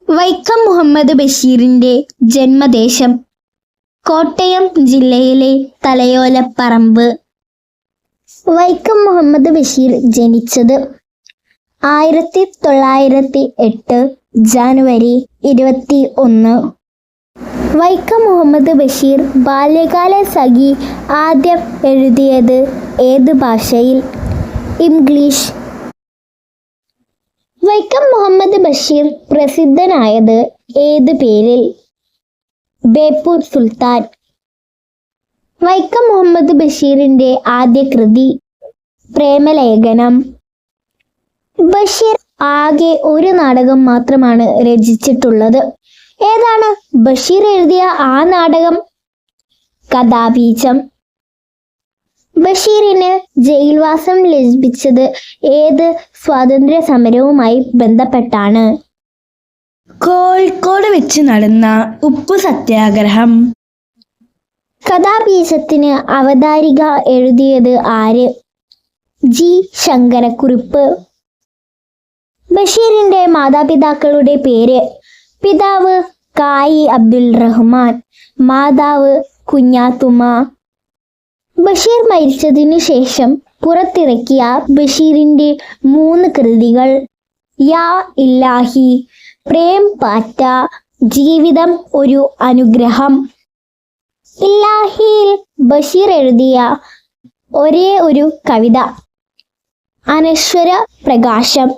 വൈക്കം മുഹമ്മദ് ബഷീറിന്റെ ജന്മദേശം കോട്ടയം ജില്ലയിലെ തലയോലപ്പറമ്പ്. വൈക്കം മുഹമ്മദ് ബഷീർ ജനിച്ചത് 1908 ജനുവരി 21. വൈക്കം മുഹമ്മദ് ബഷീർ ബാല്യകാല സഖി ആദ്യം എഴുതിയത് ഏത് ഭാഷയിൽ? ഇംഗ്ലീഷ്. വൈക്കം മുഹമ്മദ് ബഷീർ പ്രസിദ്ധനായത് ഏത് പേരിൽ? ബേപ്പൂർ സുൽത്താൻ. വൈക്കം മുഹമ്മദ് ബഷീറിന്റെ ആദ്യ കൃതി പ്രേമലേഖനം. ബഷീർ ആകെ ഒരു നാടകം മാത്രമാണ് രചിച്ചിട്ടുള്ളത്. ഏതാണ് ബഷീർ എഴുതിയ ആ നാടകം? കഥാബീജം. ബഷീറിന് ജയിൽവാസം ലഭിച്ചത് ഏത് സ്വാതന്ത്ര്യ സമരവുമായി ബന്ധപ്പെട്ടാണ്? കോഴിക്കോട് വെച്ച് നടന്ന ഉപ്പു സത്യാഗ്രഹം. കഥാബീജത്തിന് അവതാരിക എഴുതിയത് ആര്? ജി ശങ്കരക്കുറുപ്പ്. ബഷീറിന്റെ മാതാപിതാക്കളുടെ പേര്? പിതാവ് കായി അബ്ദുൽ റഹ്മാൻ, മാതാവ് കുഞ്ഞാത്തുമ്മ. ബഷീർ മരിച്ചതിനു ശേഷം പുറത്തിറക്കിയ ബഷീറിന്റെ 3 കൃതികൾ യാ ഇല്ലാഹി, പ്രേം പാറ്റ, ജീവിതം ഒരു അനുഗ്രഹം. ഇല്ലാഹിയിൽ ബഷീർ എഴുതിയ ഒരേ ഒരു കവിത അനശ്വര പ്രകാശം.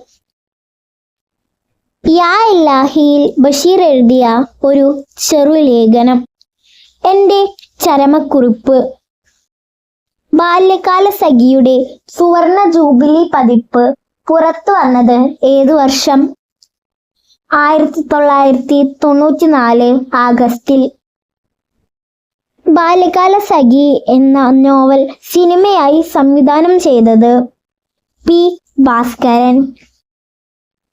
യാ ഇല്ലാഹിയിൽ ബഷീർ എഴുതിയ ഒരു ചെറുലേഖനം എൻ്റെ ചരമക്കുറിപ്പ്. ബാല്യകാല സഖിയുടെ സുവർണ ജൂബിലി പതിപ്പ് പുറത്തു വന്നത് ഏതു വർഷം? 1994 ആഗസ്റ്റിൽ. ബാല്യകാല സഖി എന്ന നോവൽ സിനിമയായി സംവിധാനം ചെയ്തത് പി ഭാസ്കരൻ.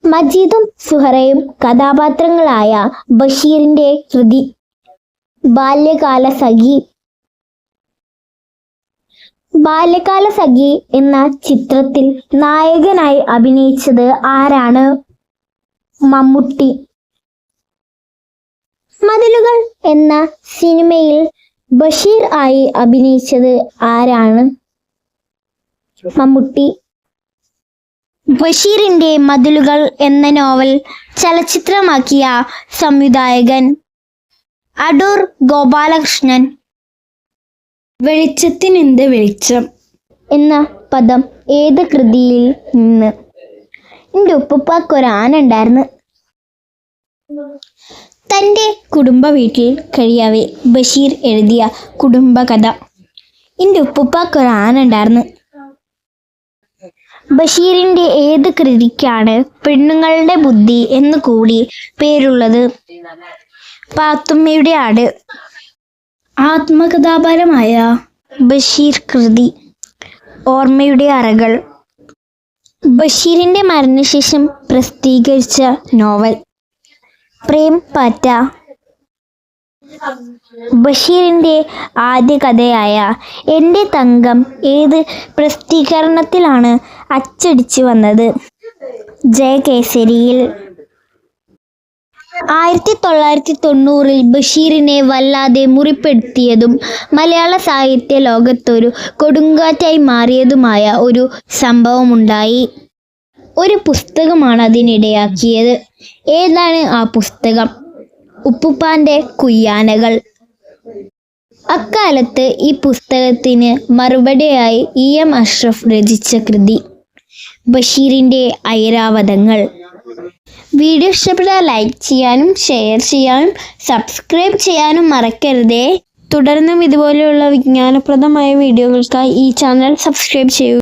മജീദും സുഹറയും കഥാപാത്രങ്ങളായ ബഷീറിന്റെ കൃതി ബാല്യകാല സഖി. ബാല്യകാല സഖി എന്ന ചിത്രത്തിൽ നായകനായി അഭിനയിച്ചത് ആരാണ്? മമ്മൂട്ടി. മതിലുകൾ എന്ന സിനിമയിൽ ബഷീർ ആയി അഭിനയിച്ചത് ആരാണ്? മമ്മൂട്ടി. ബഷീറിന്റെ മതിലുകൾ എന്ന നോവൽ ചലച്ചിത്രമാക്കിയ സംവിധായകൻ? അടൂർ ഗോപാലകൃഷ്ണൻ. വെളിച്ചത്തിനെന്ത് വെളിച്ചം എന്ന പദം ഏത് കൃതിയിൽ നിന്ന്? എൻ്റെ ഉപ്പുപ്പാക്കൊരാന ഉണ്ടായിരുന്നു. തൻ്റെ കുടുംബ വീട്ടിൽ കഴിയവേ ബഷീർ എഴുതിയ കുടുംബകഥ. എൻ്റെ ഉപ്പുപ്പാക്കൊരാന ഉണ്ടായിരുന്നു. ബഷീറിന്റെ ഏത് കൃതിക്കാണ് പെണ്ണുങ്ങളുടെ ബുദ്ധി എന്ന് കൂടി പേരുള്ളത്? പാത്തുമ്മയുടെ ആട്. ആത്മകഥാപരമായ ബഷീർ കൃതി ഓർമ്മയുടെ അറകൾ. ബഷീറിന്റെ മരണശേഷം പ്രസിദ്ധീകരിച്ച നോവൽ പ്രേം പാറ്റ. ബഷീറിന്റെ ആദ്യ കഥയായ എൻ്റെ തങ്കം ഏത് പ്രസിദ്ധീകരണത്തിലാണ് അച്ചടിച്ചു വന്നത്? ജയകേസരിയിൽ. 1990 ബഷീറിനെ വല്ലാതെ മുറിപ്പെടുത്തിയതും മലയാള സാഹിത്യ ലോകത്തൊരു കൊടുങ്കാറ്റായി മാറിയതുമായ ഒരു സംഭവമുണ്ടായി. ഒരു പുസ്തകമാണ് അതിനിടയാക്കിയത്. ഏതാണ് ആ പുസ്തകം? ഉപ്പുപ്പാന്റെ കുയ്യാനകൾ. അക്കാലത്ത് ഈ പുസ്തകത്തിന് മറുപടിയായി EM അഷ്റഫ് രചിച്ച കൃതി ബഷീറിന്റെ ഐരാവതങ്ങൾ. വീഡിയോ ഇഷ്ടപ്പെട്ടാൽ ലൈക്ക് ചെയ്യാനും ഷെയർ ചെയ്യാനും സബ്സ്ക്രൈബ് ചെയ്യാനും മറക്കരുതേ. തുടർന്നും ഇതുപോലെയുള്ള വിജ്ഞാനപ്രദമായ വീഡിയോകൾക്കായി ഈ ചാനൽ സബ്സ്ക്രൈബ് ചെയ്യൂ.